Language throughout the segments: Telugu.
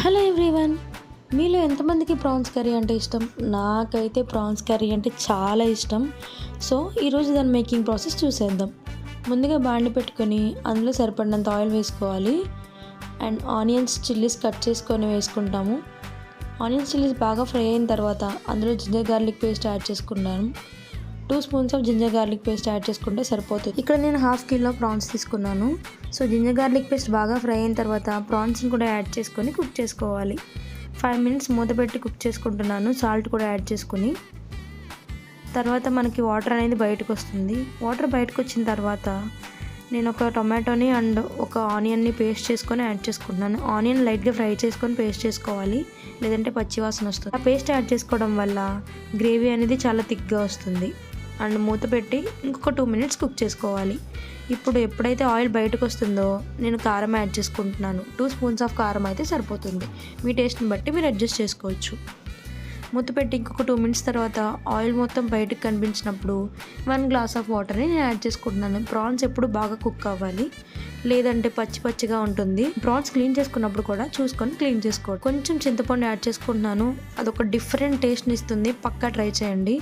హలో ఎవ్రీవన్, మీలో ఎంతమందికి ప్రాన్స్ కర్రీ అంటే ఇష్టం? నాకైతే ప్రాన్స్ కర్రీ అంటే చాలా ఇష్టం. సో ఈరోజు దాని మేకింగ్ ప్రాసెస్ చూసేద్దాం. ముందుగా బాండి పెట్టుకొని అందులో సరిపడినంత ఆయిల్ వేసుకోవాలి. అండ్ ఆనియన్స్ చిల్లీస్ కట్ చేసుకొని వేసుకుంటాము. ఆనియన్స్ చిల్లీస్ బాగా ఫ్రై అయిన తర్వాత అందులో జింజర్ గార్లిక్ పేస్ట్ యాడ్ చేసుకున్నాను. 2 spoons of ginger garlic paste add చేసుకుంటే సరిపోతుంది. ఇక్కడ నేను ½ కిలో ప్రాన్స్ తీసుకున్నాను. సో జింజర్ గార్లిక్ పేస్ట్ బాగా ఫ్రై అయిన తర్వాత ప్రాన్స్ని కూడా యాడ్ చేసుకొని కుక్ చేసుకోవాలి. 5 మినిట్స్ మూత పెట్టి కుక్ చేసుకుంటున్నాను. సాల్ట్ కూడా యాడ్ చేసుకుని తర్వాత మనకి వాటర్ అనేది బయటకు వస్తుంది. వాటర్ బయటకు వచ్చిన తర్వాత నేను ఒక టొమాటోని అండ్ ఒక ఆనియన్ని పేస్ట్ చేసుకొని యాడ్ చేసుకుంటున్నాను. ఆనియన్ లైట్గా ఫ్రై చేసుకొని పేస్ట్ చేసుకోవాలి, లేదంటే పచ్చివాసన వస్తుంది. ఆ పేస్ట్ యాడ్ చేసుకోవడం వల్ల గ్రేవీ అనేది చాలా థిక్గా వస్తుంది. అండ్ మూత పెట్టి ఇంకొక 2 మినిట్స్ కుక్ చేసుకోవాలి. ఇప్పుడు ఎప్పుడైతే ఆయిల్ బయటకు వస్తుందో నేను కారం యాడ్ చేసుకుంటున్నాను. 2 స్పూన్స్ ఆఫ్ కారం అయితే సరిపోతుంది. మీ టేస్ట్ని బట్టి మీరు అడ్జస్ట్ చేసుకోవచ్చు. మూత పెట్టి ఇంకొక 2 మినిట్స్ తర్వాత ఆయిల్ మొత్తం బయటకు కనిపించినప్పుడు 1 గ్లాస్ ఆఫ్ వాటర్ని నేను యాడ్ చేసుకుంటున్నాను. ప్రాన్స్ ఎప్పుడు బాగా కుక్ అవ్వాలి, లేదంటే పచ్చి పచ్చిగా ఉంటుంది. ప్రాన్స్ క్లీన్ చేసుకున్నప్పుడు కూడా చూసుకొని క్లీన్ చేసుకోవాలి. కొంచెం చింతపండు యాడ్ చేసుకుంటున్నాను. అదొక డిఫరెంట్ టేస్ట్ని ఇస్తుంది. పక్కా ట్రై చేయండి.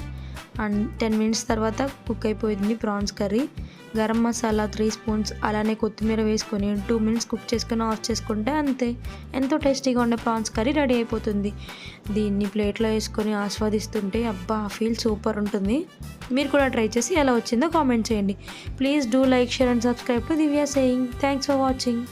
అండ్ 10 మినిట్స్ తర్వాత కుక్ అయిపోయింది prawns curry. Garam masala 3 spoons, అలానే కొత్తిమీర వేసుకొని 2 మినిట్స్ కుక్ చేసుకొని ఆఫ్ చేసుకుంటే అంతే, ఎంతో టేస్టీగా ఉండే ప్రాన్స్ కర్రీ రెడీ అయిపోతుంది. దీన్ని ప్లేట్లో వేసుకొని ఆస్వాదిస్తుంటే అబ్బా ఫీల్ సూపర్ ఉంటుంది. మీరు కూడా ట్రై చేసి ఎలా వచ్చిందో కామెంట్ చేయండి. Please do like, share and subscribe to Divya saying. Thanks for watching.